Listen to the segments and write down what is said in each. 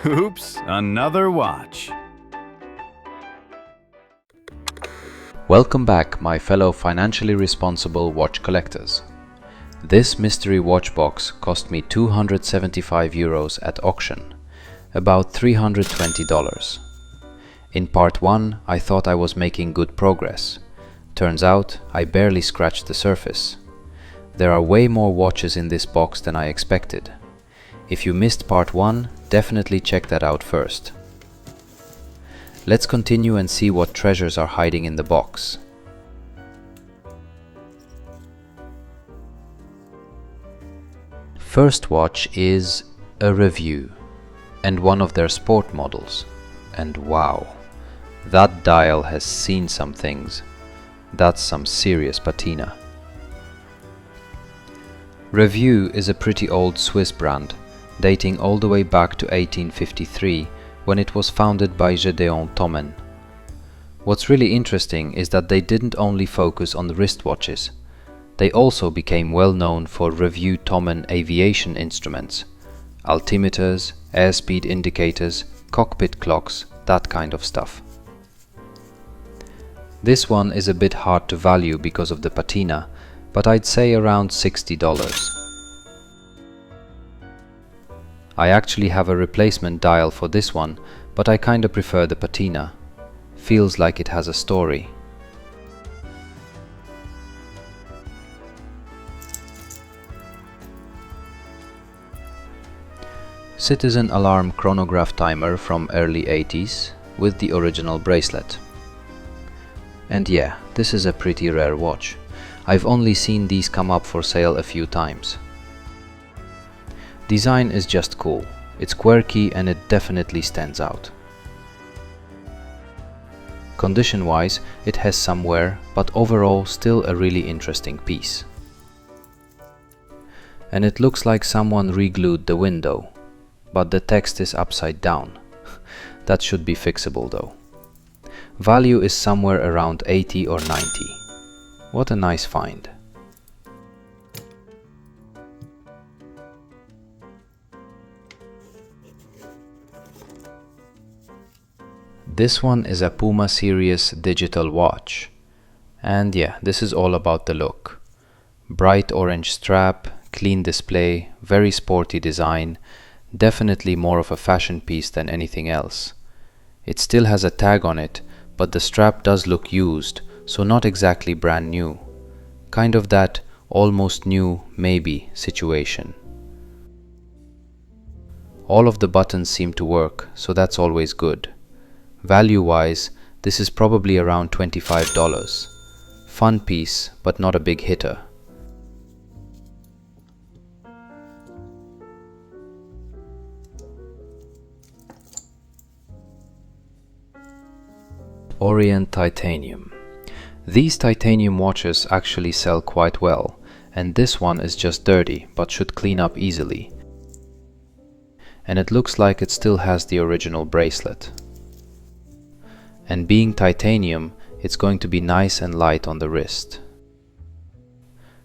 Oops, another watch. Welcome back, my fellow financially responsible watch collectors. This mystery watch box cost me €275 at auction, about $320. In part 1, I thought I was making good progress. Turns out, I barely scratched the surface. There are way more watches in this box than I expected. If you missed part 1, definitely check that out first. Let's continue and see what treasures are hiding in the box. First watch is a Revue, and one of their sport models. And wow, that dial has seen some things. That's some serious patina. Revue is a pretty old Swiss brand, dating all the way back to 1853, when it was founded by Gideon Tommen. What's really interesting is that they didn't only focus on the wristwatches. They also became well known for Revue Tommen aviation instruments, altimeters, airspeed indicators, cockpit clocks, that kind of stuff. This one is a bit hard to value because of the patina, but I'd say around $60. I actually have a replacement dial for this one, but I kinda prefer the patina. Feels like it has a story. Citizen alarm chronograph timer from early 80s with the original bracelet. And yeah, this is a pretty rare watch. I've only seen these come up for sale a few times. Design is just cool. It's quirky and it definitely stands out. Condition-wise, it has some wear, but overall still a really interesting piece. And it looks like someone re-glued the window, but the text is upside down. That should be fixable though. Value is somewhere around 80 or 90. What a nice find. This one is a Puma Series digital watch. And yeah, this is all about the look. Bright orange strap, clean display, very sporty design, definitely more of a fashion piece than anything else. It still has a tag on it, but the strap does look used, so not exactly brand new. Kind of that almost new, maybe situation. All of the buttons seem to work, so that's always good. Value-wise, this is probably around $25. Fun piece, but not a big hitter. Orient titanium. These titanium watches actually sell quite well, and this one is just dirty, but should clean up easily. And it looks like it still has the original bracelet. And being titanium, it's going to be nice and light on the wrist.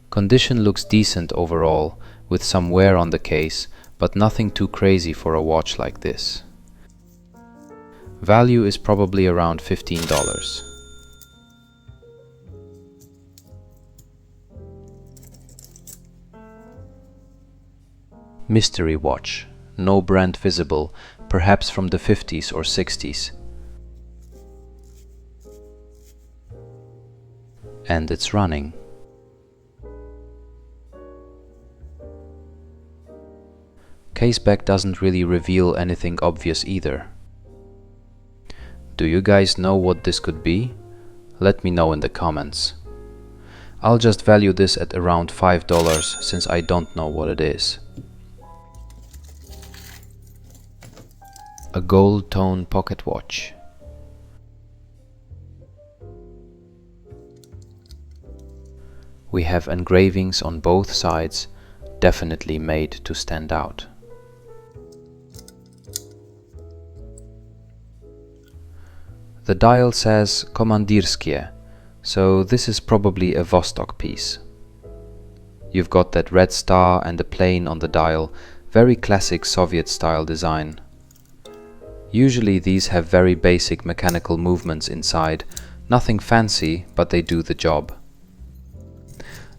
Condition looks decent overall, with some wear on the case, but nothing too crazy for a watch like this. Value is probably around $15. Mystery watch, no brand visible, perhaps from the 50s or 60s. And it's running. Caseback doesn't really reveal anything obvious either. Do you guys know what this could be? Let me know in the comments. I'll just value this at around $5 since I don't know what it is. A gold tone pocket watch. We have engravings on both sides, definitely made to stand out. The dial says Komandirskie, so this is probably a Vostok piece. You've got that red star and the plane on the dial, very classic Soviet style design. Usually these have very basic mechanical movements inside, nothing fancy, but they do the job.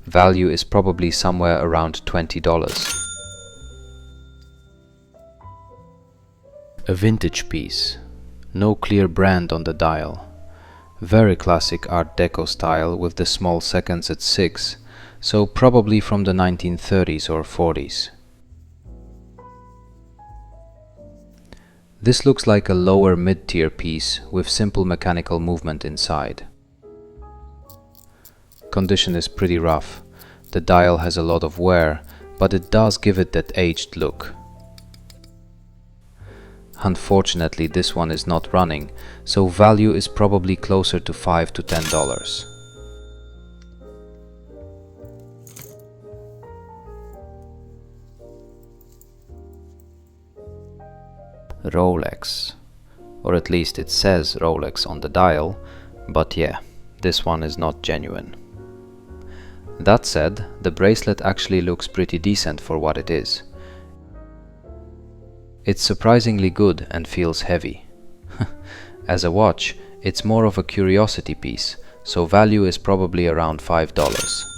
Value is probably somewhere around $20. A vintage piece. No clear brand on the dial. Very classic Art Deco style with the small seconds at 6, so probably from the 1930s or 40s. This looks like a lower mid-tier piece with simple mechanical movement inside. Condition is pretty rough. The dial has a lot of wear, but it does give it that aged look. Unfortunately, this one is not running, so value is probably closer to $5 to $10. Rolex, or at least it says Rolex on the dial, but yeah, this one is not genuine. That said, the bracelet actually looks pretty decent for what it is. It's surprisingly good and feels heavy. As a watch, it's more of a curiosity piece, so value is probably around $5.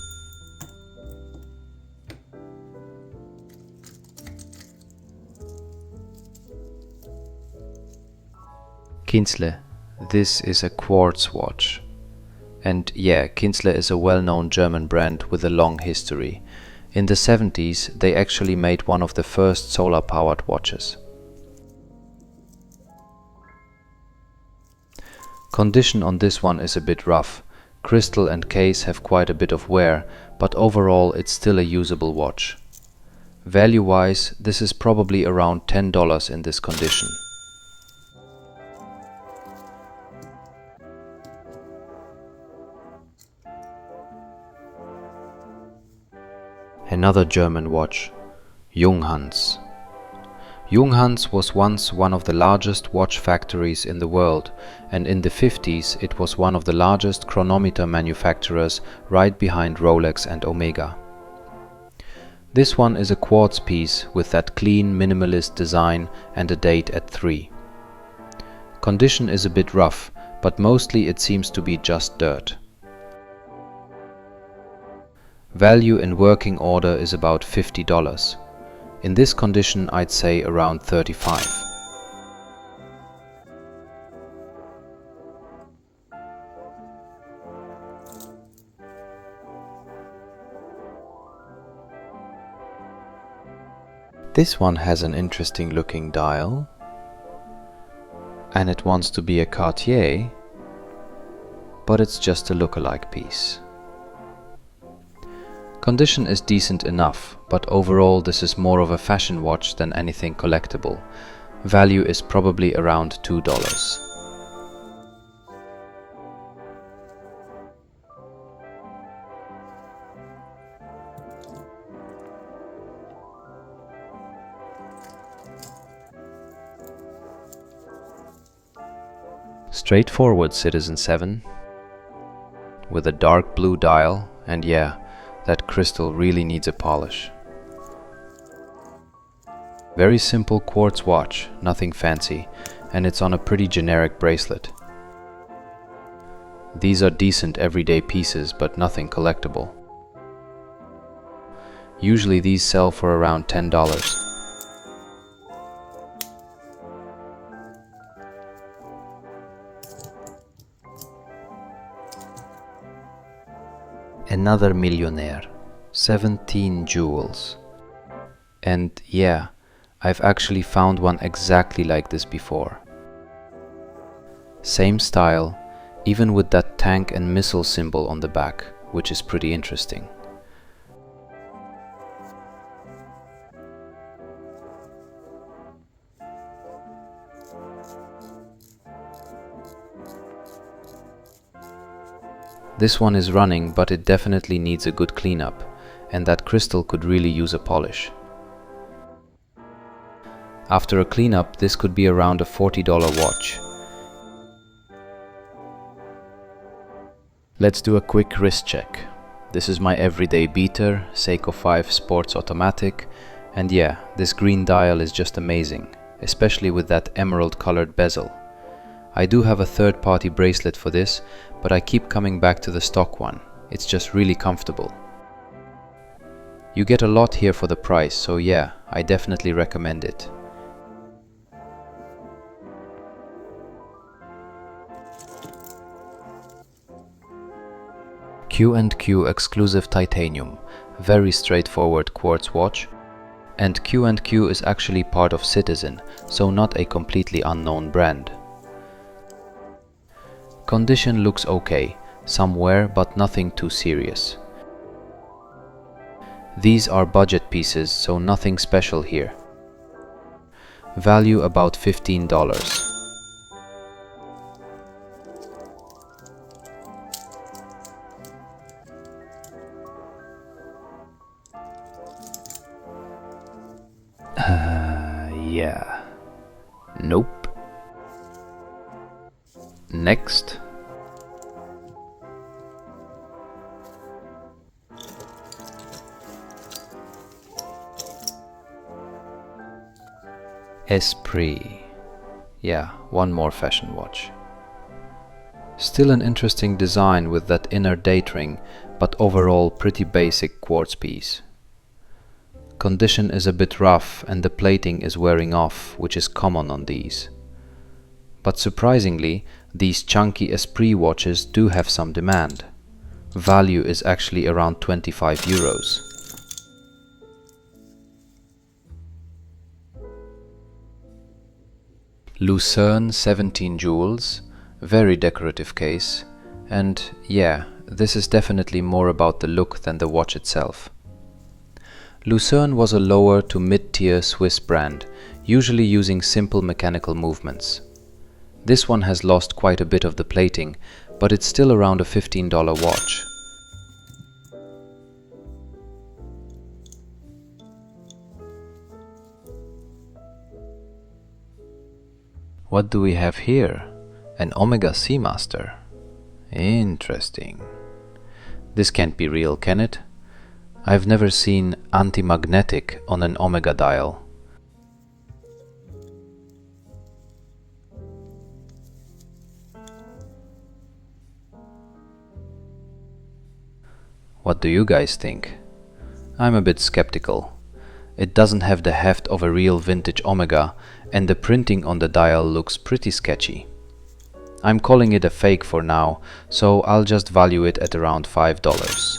Kienzle. This is a quartz watch. And yeah, Kienzle is a well-known German brand with a long history. In the 70s, they actually made one of the first solar-powered watches. Condition on this one is a bit rough. Crystal and case have quite a bit of wear, but overall it's still a usable watch. Value-wise, this is probably around $10 in this condition. Another German watch, Junghans. Junghans was once one of the largest watch factories in the world, and in the 50s it was one of the largest chronometer manufacturers right behind Rolex and Omega. This one is a quartz piece with that clean minimalist design and a date at 3. Condition is a bit rough, but mostly it seems to be just dirt. Value in working order is about $50. In this condition, I'd say around $35. This one has an interesting looking dial, and it wants to be a Cartier, but it's just a look-alike piece. Condition is decent enough, but overall this is more of a fashion watch than anything collectible. Value is probably around $2. Straightforward Citizen 7 with a dark blue dial, and yeah, that crystal really needs a polish. Very simple quartz watch, nothing fancy, and it's on a pretty generic bracelet. These are decent everyday pieces, but nothing collectible. Usually these sell for around $10. Another millionaire, 17 jewels. And yeah, I've actually found one exactly like this before. Same style, even with that tank and missile symbol on the back, which is pretty interesting. This one is running, but it definitely needs a good cleanup, and that crystal could really use a polish. After a cleanup, this could be around a $40 watch. Let's do a quick wrist check. This is my everyday beater, Seiko 5 Sports Automatic, and yeah, this green dial is just amazing. especially with that emerald colored bezel. I do have a third-party bracelet for this, but I keep coming back to the stock one. It's just really comfortable. You get a lot here for the price, so yeah, I definitely recommend it. Q&Q exclusive titanium, very straightforward quartz watch, and Q&Q is actually part of Citizen, so not a completely unknown brand. Condition looks okay, some wear but nothing too serious. These are budget pieces, so nothing special here. Value about $15. Yeah. Nope. Next. Esprit. Yeah, one more fashion watch. Still an interesting design with that inner date ring, but overall pretty basic quartz piece. Condition is a bit rough and the plating is wearing off, which is common on these. But surprisingly, these chunky Esprit watches do have some demand. Value is actually around 25 euros. Lucerne 17 jewels, very decorative case, and yeah, this is definitely more about the look than the watch itself. Lucerne was a lower to mid-tier Swiss brand, usually using simple mechanical movements. This one has lost quite a bit of the plating, but it's still around a $15 watch. What do we have here? An Omega Seamaster. Interesting. This can't be real, can it? I've never seen anti-magnetic on an Omega dial. What do you guys think? I'm a bit skeptical. It doesn't have the heft of a real vintage Omega, and the printing on the dial looks pretty sketchy. I'm calling it a fake for now, so I'll just value it at around $5.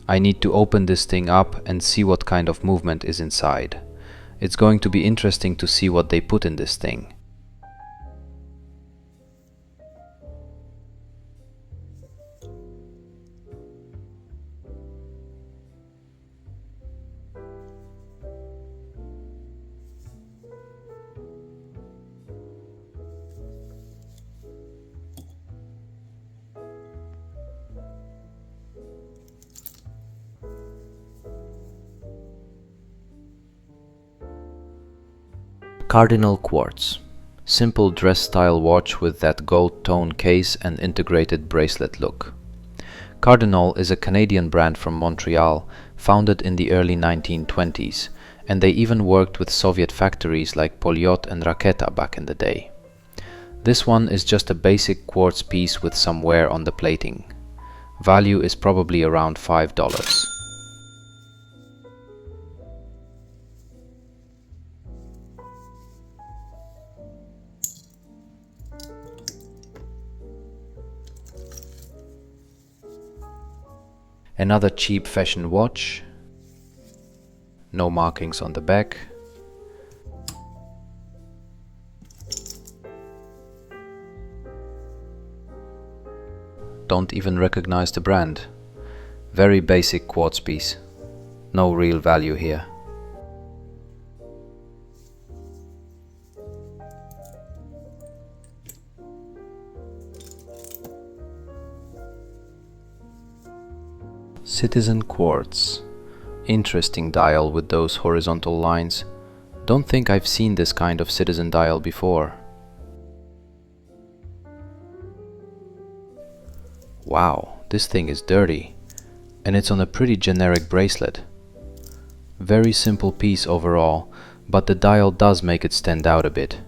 I need to open this thing up and see what kind of movement is inside. It's going to be interesting to see what they put in this thing. Cardinal quartz. Simple dress style watch with that gold tone case and integrated bracelet look. Cardinal is a Canadian brand from Montreal, founded in the early 1920s, and they even worked with Soviet factories like Polyot and Raketa back in the day. This one is just a basic quartz piece with some wear on the plating. Value is probably around $5. Another cheap fashion watch, no markings on the back. Don't even recognize the brand. Very basic quartz piece, no real value here. Citizen quartz. Interesting dial with those horizontal lines. Don't think I've seen this kind of Citizen dial before. Wow, this thing is dirty. and it's on a pretty generic bracelet. Very simple piece overall, but the dial does make it stand out a bit.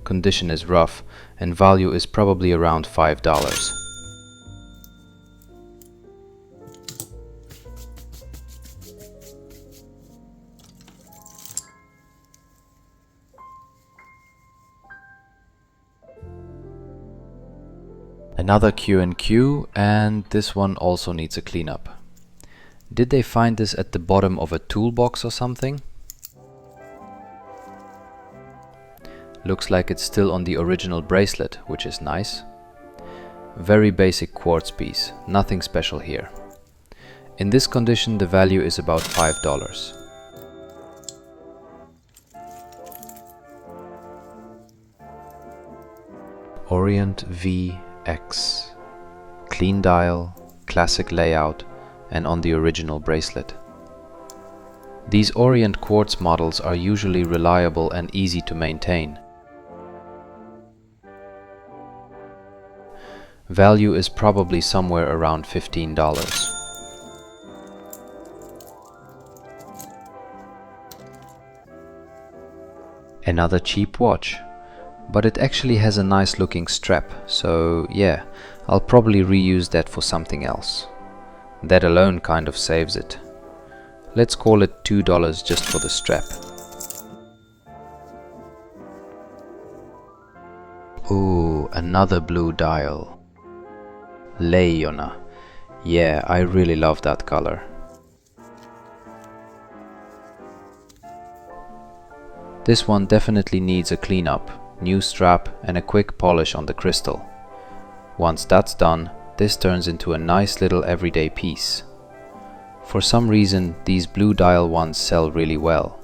Condition is rough and value is probably around $5. Another Q&Q, and this one also needs a cleanup. Did they find this at the bottom of a toolbox or something? Looks like it's still on the original bracelet, which is nice. Very basic quartz piece, nothing special here. In this condition the value is about $5. Orient VX. Clean dial, classic layout, and on the original bracelet. These Orient quartz models are usually reliable and easy to maintain. Value is probably somewhere around $15. Another cheap watch, but it actually has a nice looking strap, so yeah, I'll probably reuse that for something else. That alone kind of saves it. Let's call it $2 just for the strap. Ooh, another blue dial. Leijona. Yeah, I really love that color. This one definitely needs a cleanup, new strap and a quick polish on the crystal. Once that's done, this turns into a nice little everyday piece. For some reason, these blue dial ones sell really well.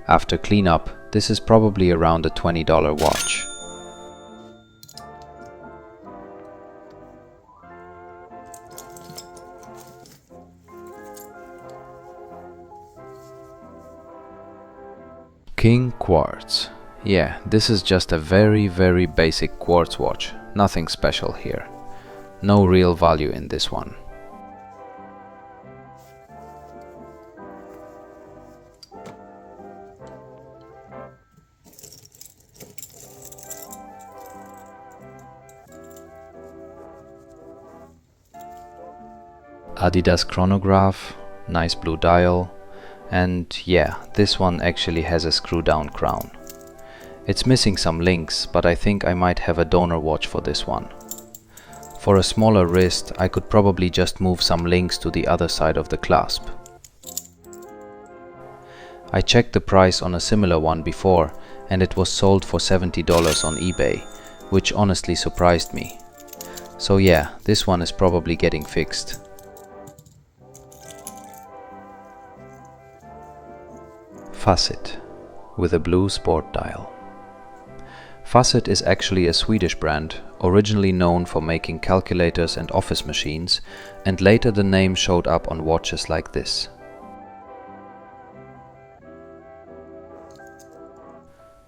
After cleanup, this is probably around a $20 watch. King Quartz. Yeah, this is just a very basic quartz watch, nothing special here. No real value in this one. Adidas chronograph, nice blue dial, and yeah, this one actually has a screw down crown. It's missing some links, but I think I might have a donor watch for this one. For a smaller wrist, I could probably just move some links to the other side of the clasp. I checked the price on a similar one before, and it was sold for $70 on eBay, which honestly surprised me. So yeah, this one is probably getting fixed. Facit, with a blue sport dial. Facit is actually a Swedish brand, originally known for making calculators and office machines, and later the name showed up on watches like this.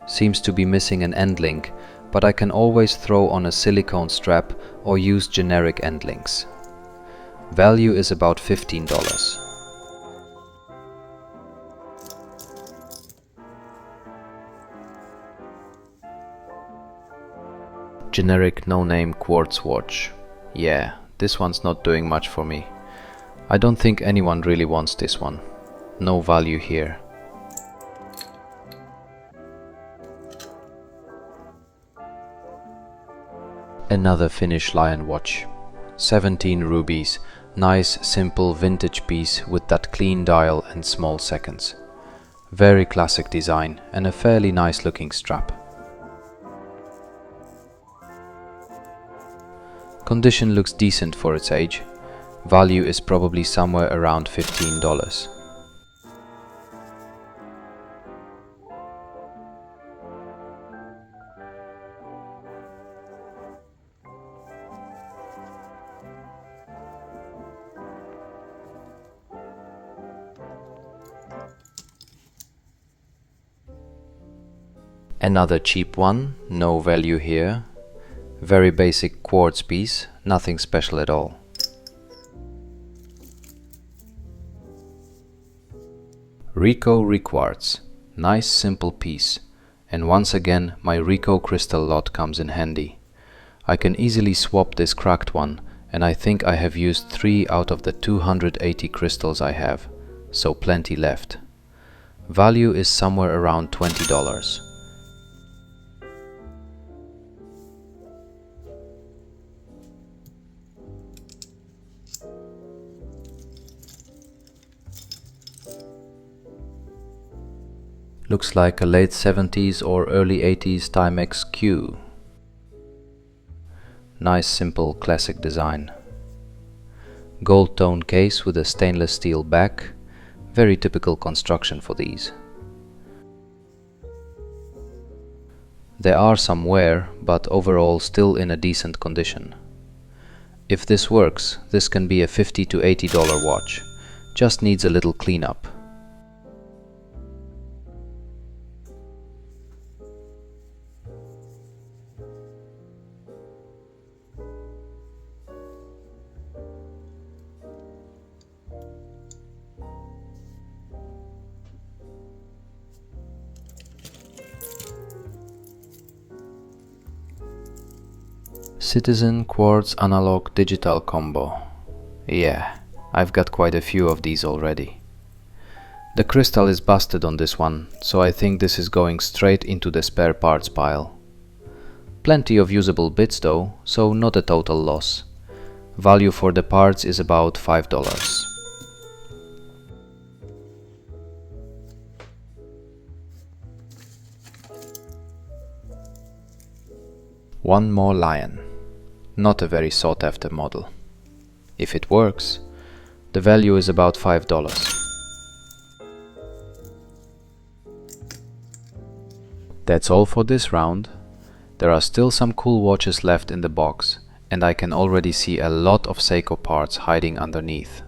Seems to be missing an end link, but I can always throw on a silicone strap or use generic end links. Value is about $15. Generic no-name quartz watch. Yeah, this one's not doing much for me. I don't think anyone really wants this one. No value here. Another Finnish lion watch. 17 rubies. Nice, simple vintage piece with that clean dial and small seconds. Very classic design and a fairly nice looking strap. Condition looks decent for its age. Value is probably somewhere around $15. Another cheap one, no value here. Very basic quartz piece, nothing special at all. Ricoh Requartz, nice simple piece. And once again my Ricoh crystal lot comes in handy. I can easily swap this cracked one, and I think I have used 3 out of the 280 crystals I have, so plenty left. Value is somewhere around $20. Looks like a late 70s or early 80s Timex Q. Nice simple classic design. Gold tone case with a stainless steel back. Very typical construction for these. There are some wear, but overall still in a decent condition. If this works, this can be a $50 to $80 watch. Just needs a little cleanup. Citizen Quartz Analog Digital Combo. Yeah, I've got quite a few of these already. The crystal is busted on this one, so I think this is going straight into the spare parts pile. Plenty of usable bits though, so not a total loss. Value for the parts is about $5. One more lion. Not a very sought after model. If it works, the value is about $5. That's all for this round. There are still some cool watches left in the box, and I can already see a lot of Seiko parts hiding underneath.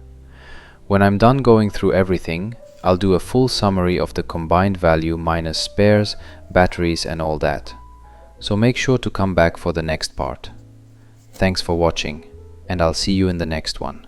When I'm done going through everything, I'll do a full summary of the combined value minus spares, batteries and all that. So make sure to come back for the next part. Thanks for watching, and I'll see you in the next one.